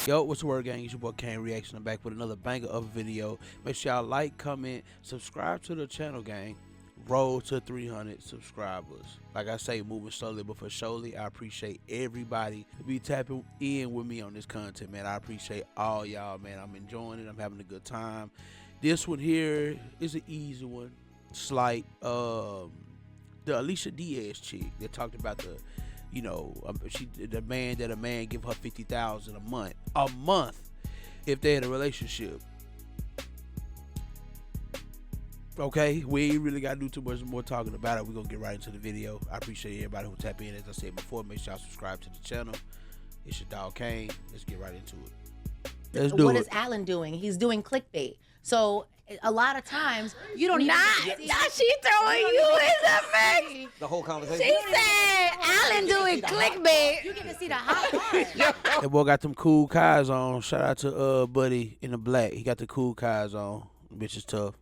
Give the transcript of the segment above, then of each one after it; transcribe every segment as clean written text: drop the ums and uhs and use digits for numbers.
Yo, what's the word, gang? It's your boy Kane Reaction. I'm back with another banger of a video. Make sure y'all like, comment, subscribe to the channel, gang. Roll to 300 subscribers. Like I say, moving slowly but for surely. I appreciate everybody to be tapping in with me on this content, man. I appreciate all y'all, man. I'm enjoying it. I'm having a good time. This one here is an easy one. Slight. The Alicia Diaz chick that talked about the, you know, the man give her $50,000 a month if they had a relationship. Okay, we ain't really gotta do too much more talking about it. We're gonna get right into the video. I appreciate everybody who tap in. As I said before, make sure y'all subscribe to the channel. It's your dog Kane. Let's get right into it. Let's do it. What is Alan doing? He's doing clickbait. So a lot of times you don't Nah, she throwing you in the mix. The whole conversation. She said Alan doing clickbait. You get to see the hot part. That boy got them cool Kais on. Shout out to Buddy in the black. He got the cool Kais on. Bitch is tough.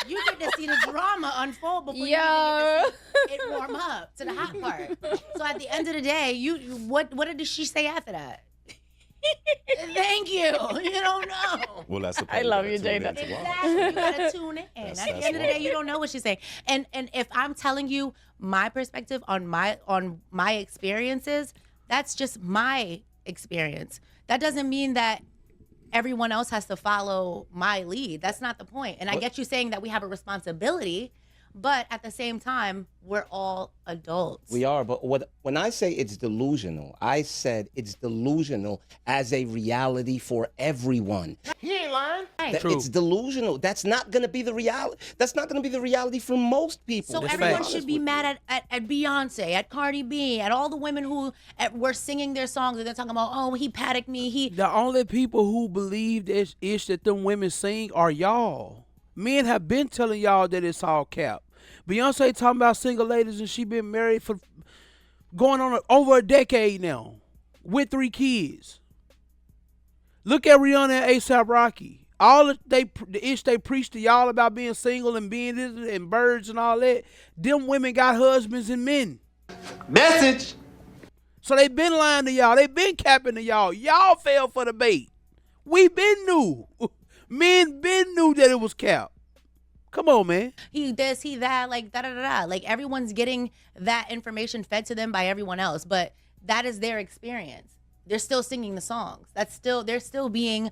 You get to see the drama unfold before you get to see it warm up to the hot part. So at the end of the day, what did she say after that? Thank you. You don't know. Well, that's I love you, Jada. Exactly. You gotta tune in. At the end of the day, you don't know what she's saying. And if I'm telling you my perspective on my experiences, that's just my experience. That doesn't mean that everyone else has to follow my lead. That's not the point. And I get you saying that we have a responsibility, but at the same time, we're all adults. We are, but when I say it's delusional, I said it's delusional as a reality for everyone. He ain't lying. Right. True. It's delusional. That's not going to be the reality. That's not going to be the reality for most people. So That's everyone facts. should be mad at Beyonce, at Cardi B, at all the women who were singing their songs and they're talking about, oh, he paddocked me. The only people who believe this ish that them women sing are y'all. Men have been telling y'all that it's all cap. Beyonce talking about single ladies and she been married for going on over a decade now with 3 kids. Look at Rihanna and A$AP Rocky. The ish they preach to y'all about being single and being this and birds and all that. Them women got husbands and men. Message. So they been lying to y'all. They been capping to y'all. Y'all fell for the bait. We been knew. Men been knew that it was cap. Come on, man. He this, he that, like da-da-da-da. Like everyone's getting that information fed to them by everyone else, but that is their experience. They're still singing the songs. They're still being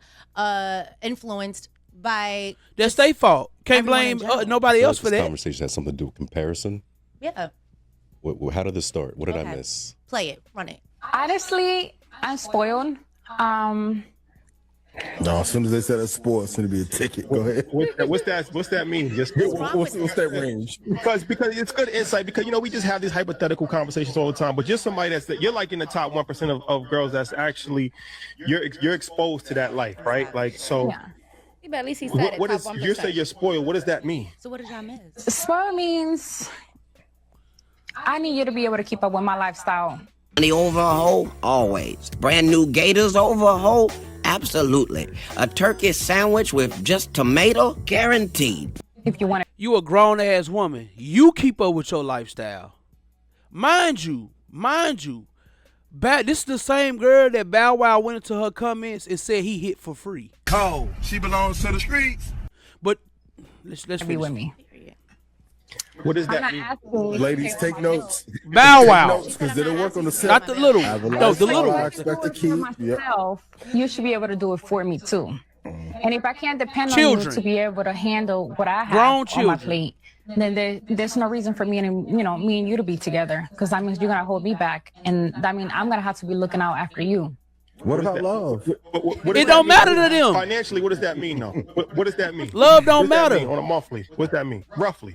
influenced by. That's their fault. Can't everyone blame in general. nobody else for This that. conversation has something to do with comparison. Yeah. How did this start? What did I Okay. miss? Play it. Run it. Honestly, I'm spoiled. No, as soon as they said it's sports, it's gonna be a ticket. Go ahead. What's that mean? Just What's that range? because it's good insight. Because we just have these hypothetical conversations all the time. But just somebody you're like in the top 1% of girls that's actually you're exposed to that life, right? Like so. Yeah. But at least he said What it. is you say you're spoiled? What does that mean? So what did y'all miss? Spoiled means I need you to be able to keep up with my lifestyle. Money over a hoe? Always. Brand new gators over a hoe? Absolutely. A turkey sandwich with just tomato? Guaranteed. If you want to. You a grown ass woman. You keep up with your lifestyle. Mind you, this is the same girl that Bow Wow went into her comments and said he hit for free. Cold. She belongs to the streets. But let's Be finish. with me. What does I'm that not mean? asking. Ladies, take notes. Bow Take Wow. notes, because they don't work on the set. Not the little I have a one. No, the lifestyle little I one. expect to For keep. Yep. myself, you should be able to do it for me too. And if I can't depend on Children. you to be able to handle what I have Grown on my children. plate, then there's no reason for me and you to be together. Because that means you're gonna hold me back, and that means I'm gonna have to be looking out after you. What about love? What does It that don't mean? matter to them. Financially, what does that mean, though? What does that mean? Love don't What does that matter. mean on a monthly. What's that mean? Roughly.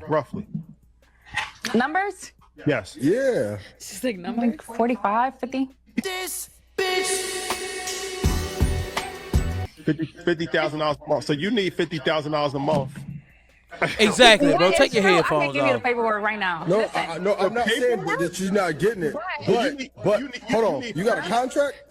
Numbers? Yes. Yeah. She's like numbers. 45, 50. $50,000 a month. So you need $50,000 a month. Exactly, bro. That Take is your true. I headphones can give you the off. paperwork right now. No, Listen. no, I'm not saying that you're not getting it. But hold on. You got a contract?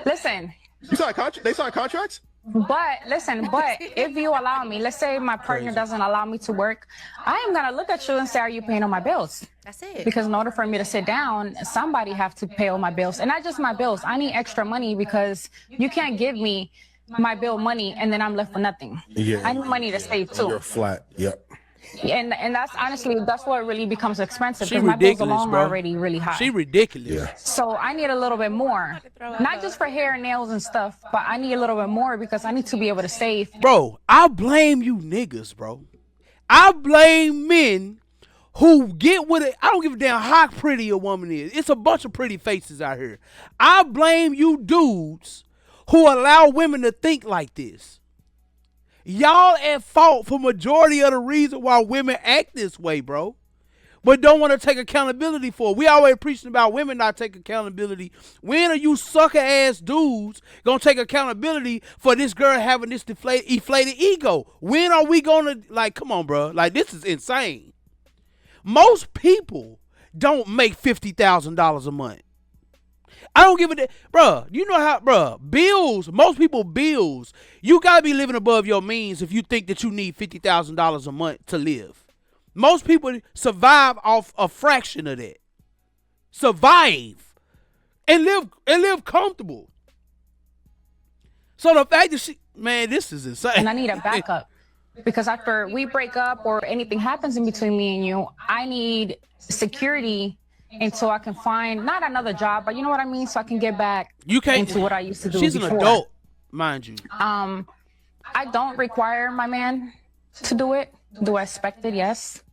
Listen. You sign contract? They sign contracts? But listen, but if you allow me, let's say my partner doesn't allow me to work, I am gonna look at you and say, are you paying all my bills? That's it. Because in order for me to sit down, somebody have to pay all my bills. And not just my bills. I need extra money because you can't give me my bill money and then I'm left with nothing. Yeah. I need money to save too. You're flat. Yep. And that's honestly, that's what really becomes expensive She because my bills ridiculous, alone bro. are already really high. She ridiculous. Yeah. So I need a little bit more, not just for hair and nails and stuff, but I need a little bit more because I need to be able to save. Bro, I blame you niggas, bro. I blame men who get with it. I don't give a damn how pretty a woman is. It's a bunch of pretty faces out here. I blame you dudes who allow women to think like this. Y'all at fault for majority of the reason why women act this way, bro. But don't want to take accountability for it. We always preaching about women not taking accountability. When are you sucker ass dudes gonna take accountability for this girl having this inflated ego? When are we gonna, like, come on, bro? Like, this is insane. Most people don't make $50,000 a month. I don't give a damn. Bruh, you know how, bruh, bills, most people bills, you gotta be living above your means if you think that you need $50,000 a month to live. Most people survive off a fraction of that. Survive and live comfortable. So the fact that man, this is insane. And I need a backup because after we break up or anything happens in between me and you, I need security until I can find not another job, but you know what I mean, so I can get back into what I used to do. She's before. an adult, mind you. I don't require my man to do it. Do I expect it? Yes.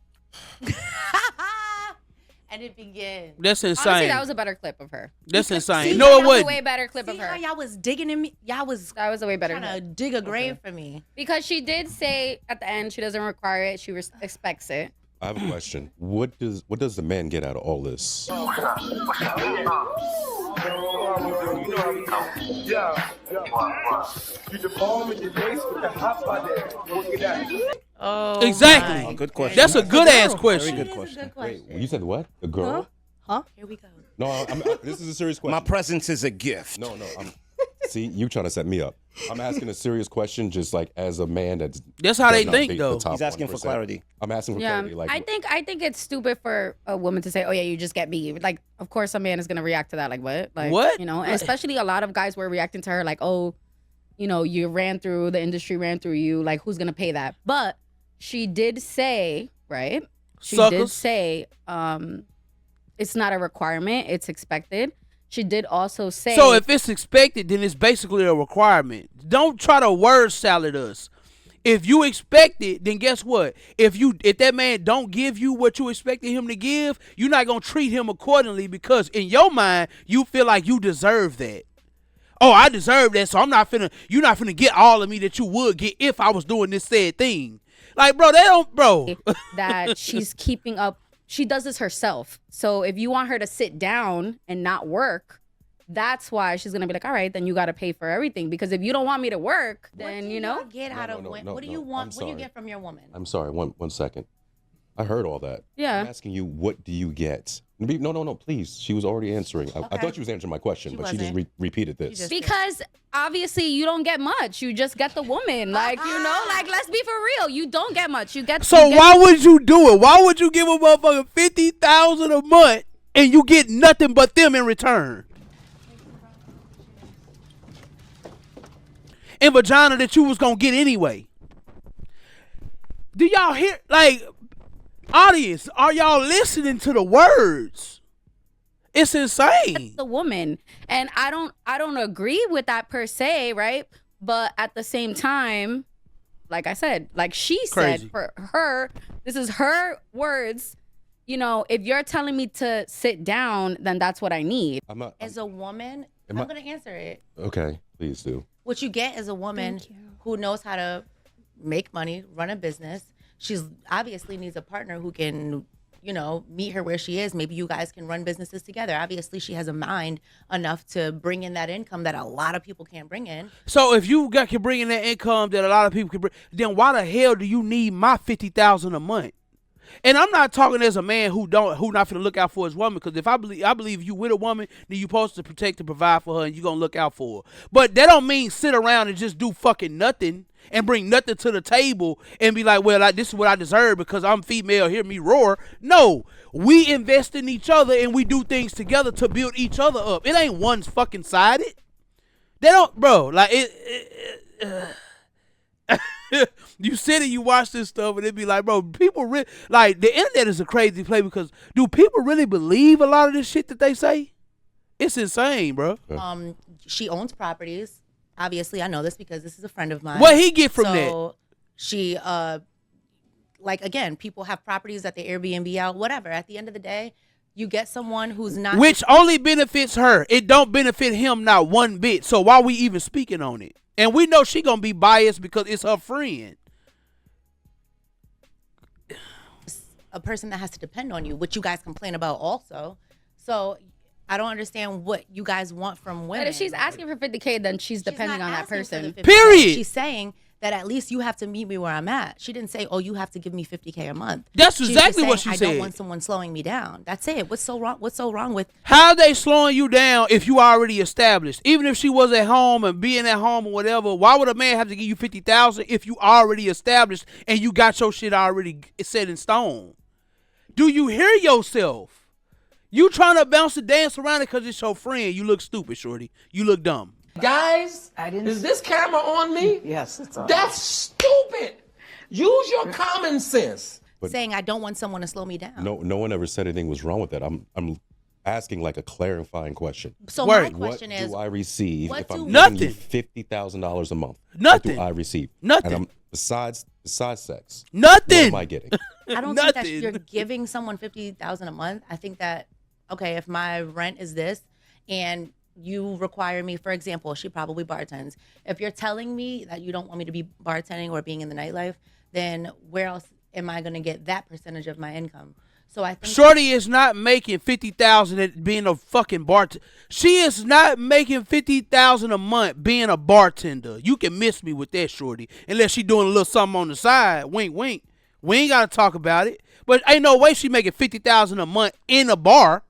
And it begins. That's insane. Honestly, that was a better clip of her. That's insane. See, No, it That was a wasn't. way better clip of See how her. y'all was digging in me? Y'all was That was a way better trying to clip. dig a grave for me. Because she did say at the end she doesn't require it. She expects it. I have a question. What does the man get out of all this? Oh, Exactly. my. Good question. That's a good ass question. Very good It is a question. good question. You said what? The girl? Here we go. No, this is a serious question. My presence is a gift. No. See, you trying to set me up. I'm asking a serious question, just like as a man That's how they does not think, date though. the top He's asking for 1%. clarity. I'm asking for Yeah, clarity. Like, I think it's stupid for a woman to say, "Oh yeah, you just get me." Like, of course, a man is gonna react to that. Like, what? Like, What? You know, and especially a lot of guys were reacting to her like, "Oh, you know, you ran through the industry, ran through you. Like, who's gonna pay that?" But she did say, right? She did Suckers. say, it's not a requirement; it's expected. She did also say, So if it's expected, then it's basically a requirement. Don't try to word salad us. If you expect it, then guess what? If that man don't give you what you expected him to give, you're not gonna treat him accordingly because in your mind you feel like you deserve that. Oh, I deserve that, so you're not finna get all of me that you would get if I was doing this said thing. Like, bro, that she's keeping up. She does this herself. So if you want her to sit down and not work, that's why she's gonna be like, all right, then you gotta pay for everything. Because if you don't want me to work, then you know. Get out of what do you want? What do you get from your woman? I'm sorry. One second. I heard all that. Yeah. I'm asking you, what do you get? No, please. She was already answering. I thought she was answering my question, but she just repeated this. Because obviously you don't get much. You just get the woman. Like, you know, like, let's be for real. You don't get much. So why would you do it? Why would you give a motherfucker $50,000 a month and you get nothing but them in return? And vagina that you was gonna get anyway. Do y'all hear, like, audience, are y'all listening to the words? It's insane. the woman. And I don't agree with that per se, right? But at the same time, like I said, like she Crazy. said, for her, this is her words. You know, if you're telling me to sit down, then that's what I need. As a woman, I'm going to answer it. Okay, please do. What you get is a woman who knows how to make money, run a business. She's obviously needs a partner who can, you know, meet her where she is. Maybe you guys can run businesses together. Obviously, she has a mind enough to bring in that income that a lot of people can't bring in. So if you can bring in that income that a lot of people can bring, then why the hell do you need my $50,000 a month? And I'm not talking as a man who not finna look out for his woman, because if I believe you with a woman, then you supposed to protect and provide for her, and you gonna look out for her. But that don't mean sit around and just do fucking nothing and bring nothing to the table and be like, well, this is what I deserve because I'm female, hear me roar. No, we invest in each other and we do things together to build each other up. It ain't one fucking sided. They don't, bro, like you sit and you watch this stuff and it be like, bro, people really, like, the internet is a crazy place because do people really believe a lot of this shit that they say? It's insane, bro. She owns properties. Obviously, I know this because this is a friend of mine. What he get from that? So she, like, again, people have properties that they Airbnb out, whatever. At the end of the day, you get someone who's not. Which only benefits her. It don't benefit him not one bit. So why we even speaking on it? And we know she gonna be biased because it's her friend. A person that has to depend on you, which you guys complain about also. So I don't understand what you guys want from women. But if she's asking for 50K, then she's depending on that person. Period. She's saying that at least you have to meet me where I'm at. She didn't say, oh, you have to give me 50K a month. That's exactly what she I said. don't want someone slowing me down. That's it. What's so wrong? What's so wrong with? How are they slowing you down if you already established? Even if she was at home and being at home or whatever, why would a man have to give you $50,000 if you already established and you got your shit already set in stone? Do you hear yourself? You trying to bounce and dance around it because it's your friend. You look stupid, shorty. You look dumb. Guys, is this camera on me? Yes, it's on. That's stupid. Use your common sense. But saying I don't want someone to slow me down. No one ever said anything was wrong with that. I'm asking like a clarifying question. So my question what is, do I receive if I'm Nothing. giving you $50,000 a month? Nothing. What do I receive? Nothing. And besides sex. Nothing. What am I getting? I don't think that you're giving someone $50,000 a month. I think that, okay, if my rent is this and you require me, for example, she probably bartends. If you're telling me that you don't want me to be bartending or being in the nightlife, then where else am I going to get that percentage of my income? So I think Shorty is not making $50,000 at being a fucking bartender. She is not making $50,000 a month being a bartender. You can miss me with that, shorty, unless she doing a little something on the side. Wink, wink. We ain't gotta talk about it. But ain't no way she making $50,000 a month in a bar.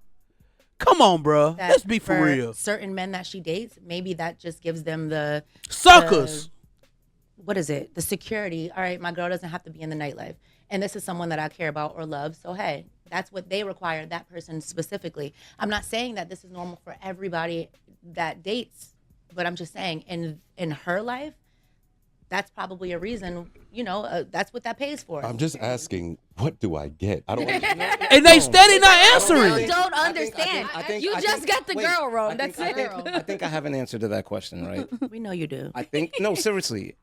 Come on, bro. Let's be for real. Certain men that she dates, maybe that just gives them the suckers. What is it? The security. All right, my girl doesn't have to be in the nightlife. And this is someone that I care about or love. So, hey, that's what they require, that person specifically. I'm not saying that this is normal for everybody that dates, but I'm just saying in her life, that's probably a reason, that's what that pays for. I'm just asking, what do I get? I don't understand. And they steady not answering. You don't understand. You just got the girl wrong. That's it. I think I have an answer to that question, right? We know you do. I think, no, seriously.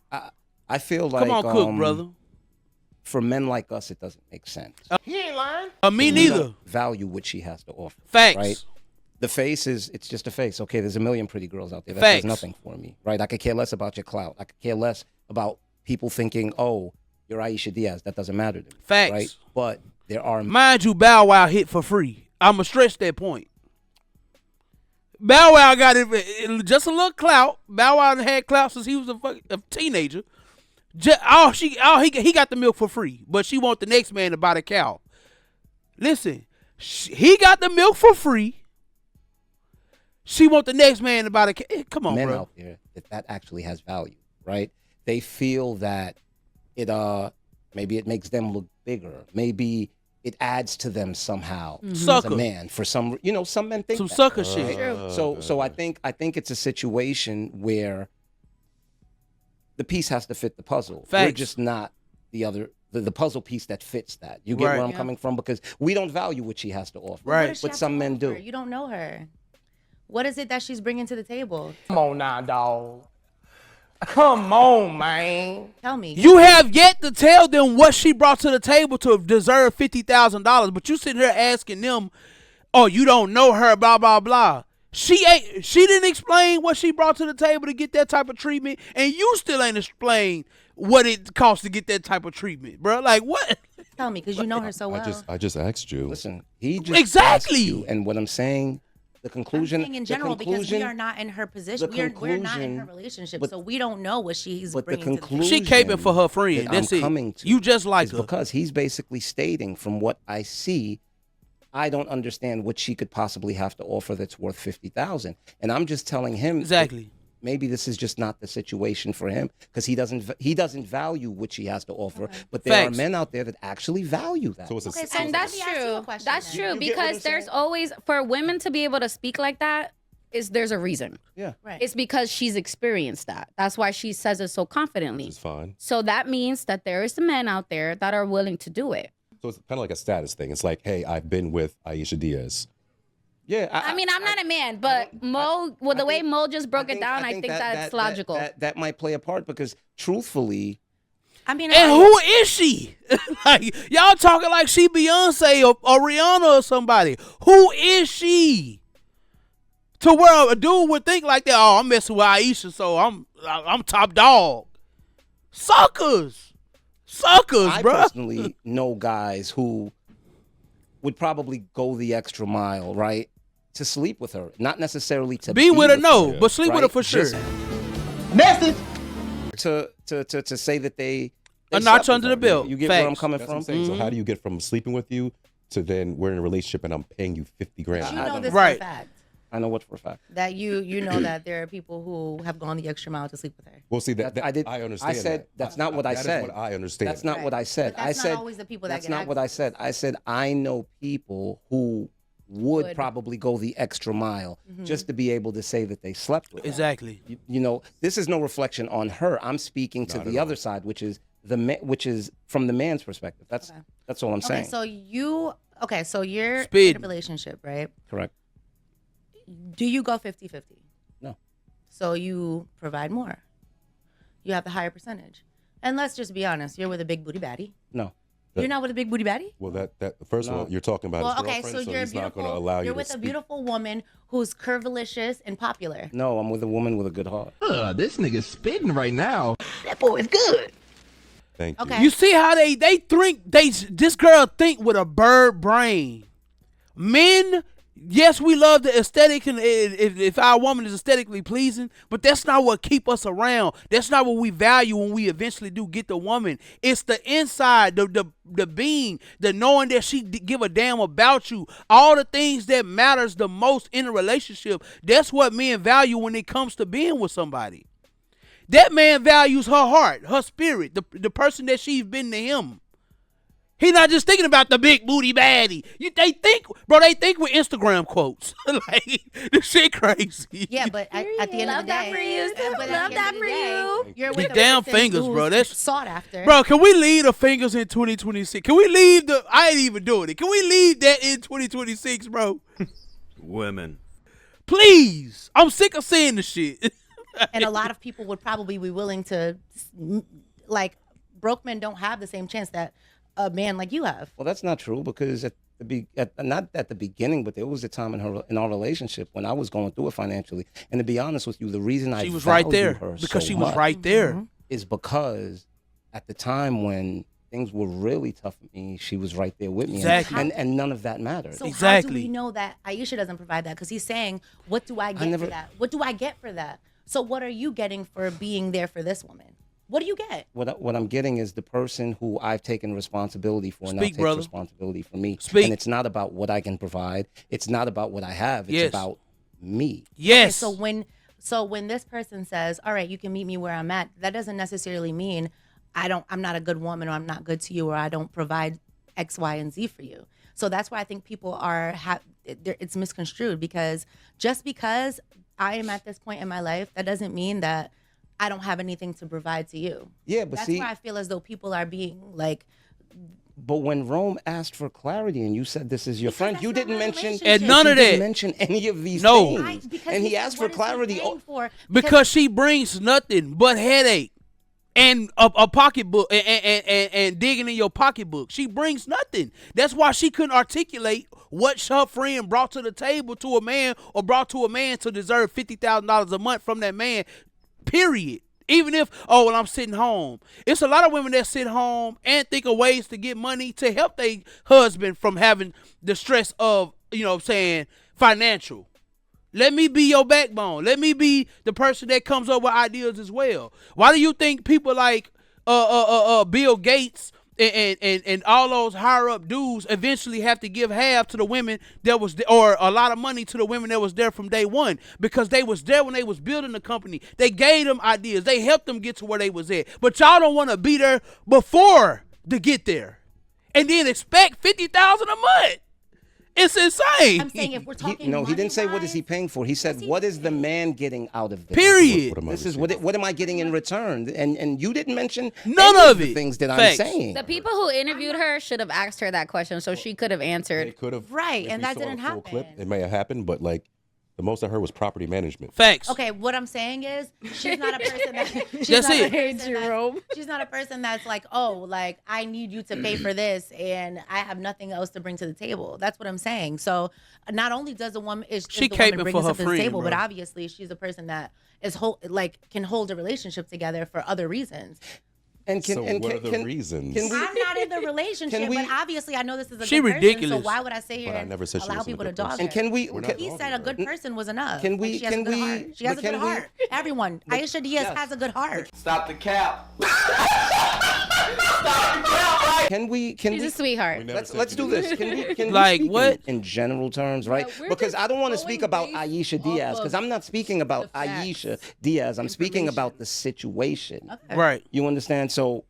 I feel like. Come on, cook, brother. For men like us, it doesn't make sense. He ain't lying. Me neither. Value what she has to offer. Facts. Right? The face it's just a face. Okay, there's a million pretty girls out there. That Facts. does nothing for me. Right? I could care less about your clout. I could care less about people thinking, oh, you're Aisha Diaz. That doesn't matter to me. Facts. Right? But there are. Mind you, Bow Wow hit for free. I'ma stretch that point. Bow Wow got it just a little clout. Bow Wow had clout since he was a teenager. He got the milk for free, but she want the next man to buy the cow. Listen, he got the milk for free. She want the next man to buy the cow. Come on, men bro. out there that actually has value, right? They feel that it maybe it makes them look bigger. Maybe it adds to them somehow as a man. For some, some men think some that, sucker right? shit. So I think it's a situation where the piece has to fit the puzzle. Facts. We're just not the puzzle piece that fits that. You get where I'm coming from? Because we don't value what she has to offer. Right. But some men do. You don't know her. What is it that she's bringing to the table? Come on now, dog. Come on, man. Tell me. You have yet to tell them what she brought to the table to deserve $50,000, but you sitting here asking them, oh, you don't know her, blah, blah, blah. She didn't explain what she brought to the table to get that type of treatment, and you still ain't explained what it costs to get that type of treatment, bro. Like, what? Tell me, because you know her so well. I just asked you. Listen, he just Exactly. asked you, and what I'm saying, The conclusion. I'm saying in general because we are not in her position. We're not in her relationship, so we don't know what she's bringing to the table. She caping for her friend. That's it. You just like her. Because he's basically stating, from what I see, I don't understand what she could possibly have to offer that's worth $50,000, and I'm just telling him exactly. Maybe this is just not the situation for him because he doesn't value what she has to offer. Okay. But there are men out there that actually value that. So and that's true. That's true because there's always, for women to be able to speak like that, there's a reason. Yeah. Right. It's because she's experienced that. That's why she says it so confidently. It's fine. So that means that there is men out there that are willing to do it. So it's kind of like a status thing. It's like, hey, I've been with Aisha Diaz. Yeah, I mean, I'm not a man, but Mo, the way Mo just broke it down, I think that's logical. That might play a part because, truthfully, I mean, and who is she? Like y'all talking like she Beyonce or Rihanna or somebody. Who is she? To where a dude would think like that. Oh, I'm messing with Aisha, so I'm top dog. Suckers, bro. I personally know guys who would probably go the extra mile, right? To sleep with her, not necessarily to be with her, no, but sleep with her for sure. Message to say that they a notch under the belt. You get where I'm coming from? So how do you get from sleeping with you to then we're in a relationship and I'm paying you $50,000? You know this for a fact. I know what for a fact. That you know that there are people who have gone the extra mile to sleep with her. Well, see that I understand. I said that's not what I said. That is what I understand. That's not what I said. But that's not always the people that that's not what I said. I said I know people who would probably go the extra mile just to be able to say that they slept with her. Exactly. You know, this is no reflection on her. I'm speaking to the other side, which is from the man's perspective. That's all I'm saying. So you're in a relationship, right? Correct. Do you go 50-50? No. So you provide more. You have the higher percentage. And let's just be honest, you're with a big booty baddie. No. You're not with a big booty baddie? Well, that first of all, you're talking about his girlfriend, so he's not going to allow you to You're with a beautiful woman who's curvilicious and popular. No, I'm with a woman with a good heart. This nigga's spitting right now. That boy is good. Thank you. Okay. You see how they think this girl think with a bird brain. Men, yes, we love the aesthetic, and if our woman is aesthetically pleasing, but that's not what keep us around. That's not what we value when we eventually do get the woman. It's the inside, the being, the knowing that she give a damn about you. All the things that matters the most in a relationship. That's what men value when it comes to being with somebody. That man values her heart, her spirit, the person that she's been to him. He's not just thinking about the big booty baddie. They think with Instagram quotes. Like, this shit crazy. Yeah, but at the end of the day, love that for you. You're with the damn fingers, bro. That's sought after. Bro, can we leave the fingers in 2026? Can we leave I ain't even doing it. Can we leave that in 2026, bro? Women. Please. I'm sick of seeing the shit. And a lot of people would probably be willing to, like, broke men don't have the same chance that a man like you have. Well, that's not true because not at the beginning, but there was a time in our relationship when I was going through it financially. And to be honest with you, the reason she was right there because she was right there is because at the time when things were really tough for me, she was right there with me. Exactly. And none of that mattered. So how do we know that Aisha doesn't provide that? Because he's saying, what do I get for that? What do I get for that? So what are you getting for being there for this woman? What do you get? What I'm getting is the person who I've taken responsibility for now takes responsibility for me. Speak. And it's not about what I can provide. It's not about what I have. It's about me. Yes. Okay, so when this person says, all right, you can meet me where I'm at, that doesn't necessarily mean I'm not a good woman or I'm not good to you or I don't provide X, Y, and Z for you. So that's why I think people it's misconstrued because just because I am at this point in my life, that doesn't mean that I don't have anything to provide to you. Yeah, but that's why I feel as though people are being like. But when Rome asked for clarity and you said this is your friend, you didn't mention and none of that. Didn't mention any of these things. And he asked for clarity because she brings nothing but headache and a pocketbook and digging in your pocketbook. She brings nothing. That's why she couldn't articulate what her friend brought to the table to a man or brought to a man to deserve $50,000 a month from that man. Period. Even if, I'm sitting home. It's a lot of women that sit home and think of ways to get money to help their husband from having the stress of, financial. Let me be your backbone. Let me be the person that comes up with ideas as well. Why do you think people like Bill Gates and all those higher up dudes eventually have to give half to the women that was there, or a lot of money to the women that was there from day one? Because they was there when they was building the company. They gave them ideas. They helped them get to where they was at. But y'all don't want to be there before to get there, and then expect $50,000 a month. It's insane. I'm saying if we're talking he didn't say what is he paying for. He said what is the man getting out of this? Period. This is what am I getting in return? And you didn't mention none any of the it. Things that Facts. I'm saying. The people who interviewed her should have asked her that question so she could have answered. They could have. Right, if and we that saw didn't the full happen. Clip, it may have happened, but like the most I heard was property management. Facts. Okay, what I'm saying is she's not a person that she's not a person that's like, oh, like I need you to pay for this and I have nothing else to bring to the table. That's what I'm saying. So not only does the woman is the woman bringing something to the table, but obviously she's a person that is can hold a relationship together for other reasons. And what are the reasons? I'm not in the relationship, but obviously I know this is a she good ridiculous. person, so why would I say here But I never said allow people to dog And her? can we? He said a good person was enough. Can we? She has a good heart. She has a good heart. Everyone, Aisha Diaz has a good heart. Stop the cap. Can we? She's a sweetheart. Let's do this. Can we like speak what in general terms, right? Because I don't want to speak about Aisha Diaz because I'm not speaking about Aisha Diaz. I'm speaking about the situation. Okay. Right. You understand? So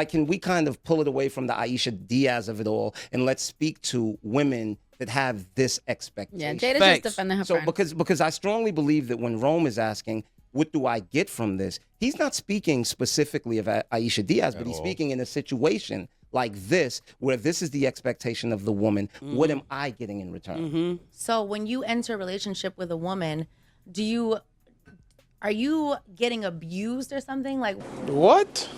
can we kind of pull it away from the Aisha Diaz of it all and let's speak to women that have this expectation? Yeah, Jada's just defending her So friend. because I strongly believe that when Rome is asking, what do I get from this? He's not speaking specifically of Aisha Diaz, but he's speaking in a situation like this, where this is the expectation of the woman. What am I getting in return? So when you enter a relationship with a woman, are you getting abused or something? Like What?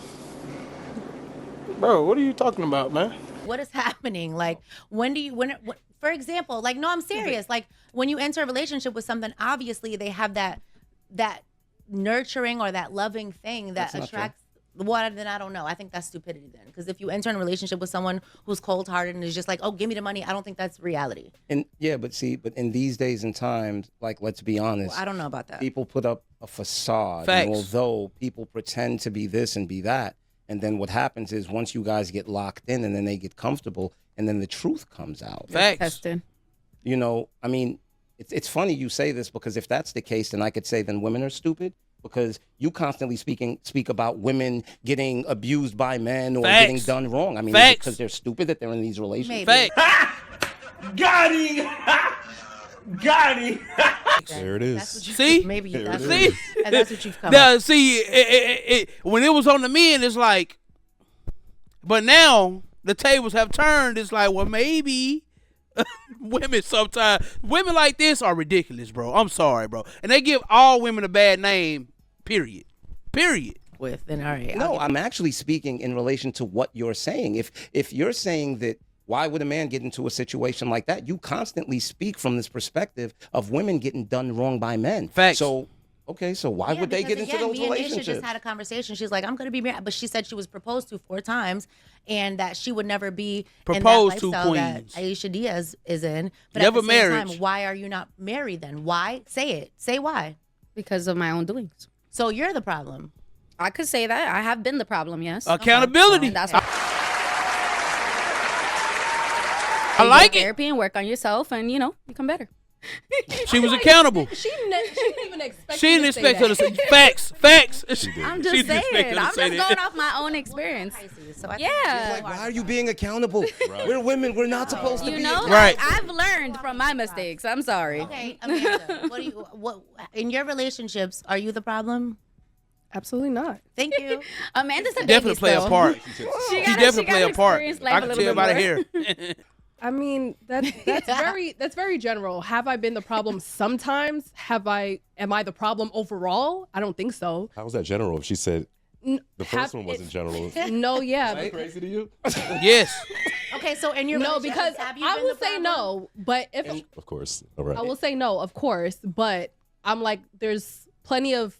Bro, what are you talking about, man? what is happening? Like for example, like no, I'm serious. Like when you enter a relationship with someone, obviously they have that nurturing or that loving thing that attracts. Well, then I don't know. I think that's stupidity then. Because if you enter in a relationship with someone who's cold-hearted and is just like, oh, give me the money, I don't think that's reality. And but in these days and times, like, let's be honest. Well, I don't know about that. People put up a facade. Facts. And although people pretend to be this and be that, and then what happens is once you guys get locked in and then they get comfortable and then the truth comes out. Facts. Tested. You know, I mean, it's funny you say this because if that's the case, then I could say then women are stupid. Because you constantly speak about women getting abused by men or Facts. getting done wrong. I mean, is it because they're stupid that they're in these relationships? Maybe. Got him! Got him! There it is. That's what you See? Maybe There that's it what, is. and that's what you've come Now, up. see, when it was on the men, it's like, but now the tables have turned. It's like, well, maybe women like this are ridiculous, bro. I'm sorry, bro. And they give all women a bad name, period. With then all right. No, I'm actually speaking in relation to what you're saying. If you're saying that, why would a man get into a situation like that? You constantly speak from this perspective of women getting done wrong by men. Facts. So, okay, so why would they get into those me and Aisha relationships? just had a conversation. She's like, I'm going to be married. But she said she was proposed to 4 times and that she would never be Proposed to, in that lifestyle that queens. Aisha Diaz is in. But Never at the same marriage. time, why are you not married then? Why? Say it. Say why. Because of my own doings. So you're the problem. I could say that. I have been the problem, yes. Accountability. And that's I like it. Therapy and work on yourself and, become better. She was accountable. She didn't even expect. She didn't expect her to say facts. I'm just saying. I'm just going off my own experience. So Yeah. Why are you being accountable? We're women. We're not supposed to be. Right. I've learned from my mistakes. I'm sorry. Okay, Amanda, what in your relationships, are you the problem? Absolutely not. Thank you. Amanda's a Definitely baby play a still. part. She He gotta definitely play a part. experience life I a can little tell bit by the more. hair. I mean, that's very general. Have I been the problem sometimes? Am I the problem overall? I don't think so. How was that general? If she said the first one wasn't general. No, yeah. Is that crazy to you? Yes. Okay, so in your No, because have you I been will the say problem? no, but if Of course. All right. I will say no, of course, but I'm like, there's plenty of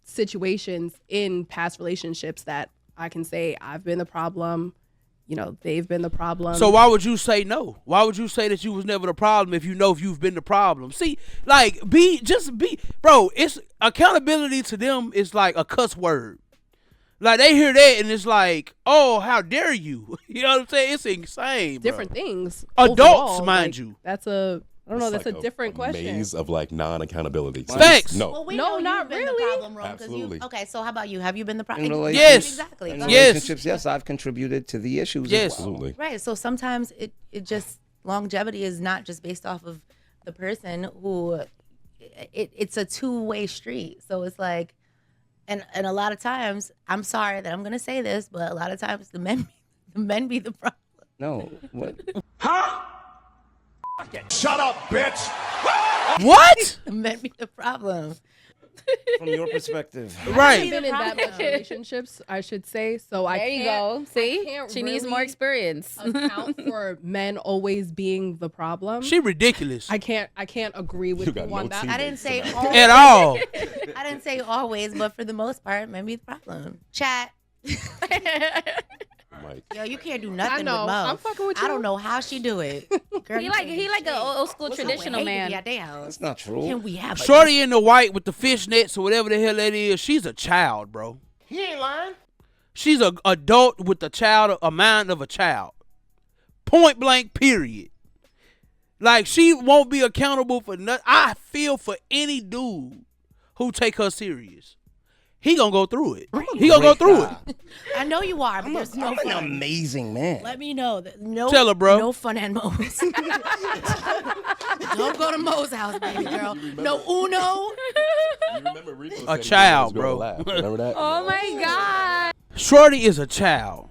situations in past relationships that I can say I've been the problem. they've been the problem. So why would you say no? Why would you say that you was never the problem if you know if you've been the problem? See, like, bro, it's accountability to them is like a cuss word. Like, they hear that and it's like, oh, how dare you? You know what I'm saying? It's insane, bro. Different things. Adults, overall, mind you. That's a, I don't know, that's like a different question. Maze of like non-accountability. Thanks. No. Well, we No, know not you've been really. The problem, Rome, 'cause Absolutely. Okay, so how about you? Have you been the problem? In Yes. Exactly. In Yes. relationships, yes, I've contributed to the issues. Yes. as well. Absolutely. Right. So sometimes it just, longevity is not just based off of the person who, it's a two-way street. So it's like, and a lot of times, I'm sorry that I'm gonna say this, but a lot of times the men be the problem. No. What? Shut up, bitch. What? The men be the problem. From your perspective. I've Right. been in that much relationships, I should say. So I There you can't, go. See, can't she needs more really experience. account for men always being the problem. She ridiculous. I can't agree with You you got on no that. teeth. I didn't say At always. At all. I didn't say always, but for the most part, men be the problem. Chat. Mike. Yo, you can't do nothing know. with Mo. I'm fucking with I you. don't know how she do it. Girl, he you like can't he do like an shit. old school What's up with traditional hate to man. be at their house? That's not true. Can we have a Shorty in the white with the fishnets or whatever the hell that is, she's a child, bro. He ain't lying. She's an adult with a mind of a child. Point blank, period. Like, she won't be accountable for nothing. I feel for any dude who take her serious. He gonna go through it. He gonna go through it. I know you are, but there's no I'm an fun. amazing man. Let me know that no. Tell her, bro. No fun at Mo's. Don't go to Mo's house, baby girl. No Uno. A child, bro. Remember that? Oh my God. Shorty is a child.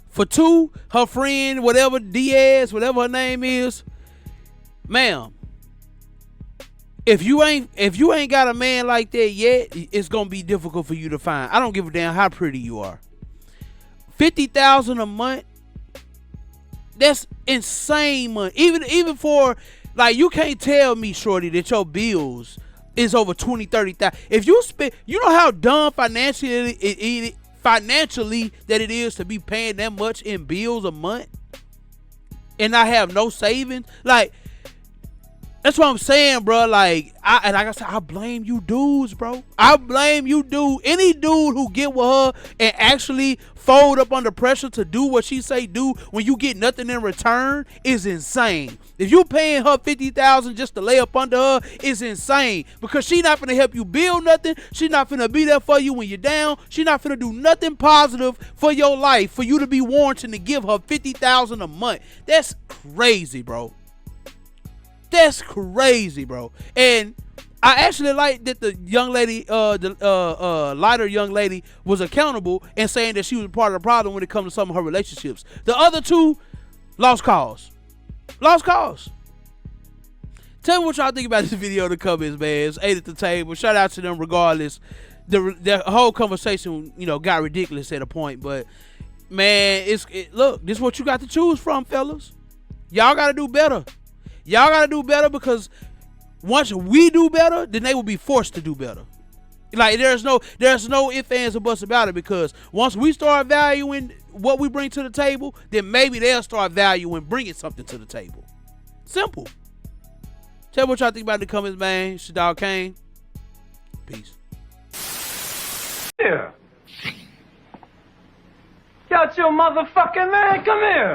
For two, her friend, whatever Diaz, whatever her name is, ma'am. If you ain't got a man like that yet, it's gonna be difficult for you to find. I don't give a damn how pretty you are. $50,000 a month. That's insane money. Even for, like, you can't tell me, Shorty, that your bills is over $20,000-$30,000. If you spend, you know how dumb financially that it is to be paying that much in bills a month and not have no savings. Like, that's what I'm saying, bro. Like I said, I blame you dudes, bro. I blame you dude. Any dude who get with her and actually fold up under pressure to do what she say do when you get nothing in return is insane. If you paying her $50,000 just to lay up under her is insane, because she not finna help you build nothing. She not finna be there for you when you're down. She not finna do nothing positive for your life for you to be warranted to give her $50,000 a month. That's crazy, bro. That's crazy, bro. And I actually like that the young lady, the lighter young lady, was accountable and saying that she was part of the problem when it comes to some of her relationships. The other two, lost cause. Lost cause. Tell me what y'all think about this video in the comments, man. It's 8 at the table. Shout out to them regardless. The whole conversation, got ridiculous at a point. But, man, look, this is what you got to choose from, fellas. Y'all got to do better. Y'all got to do better, because once we do better, then they will be forced to do better. Like, there's no ifs, ands, or buts about it, because once we start valuing what we bring to the table, then maybe they'll start valuing bringing something to the table. Simple. Tell me what y'all think about it in the comments, man. It's your dog Kane. Peace. Here. Got your motherfucking man. Come here.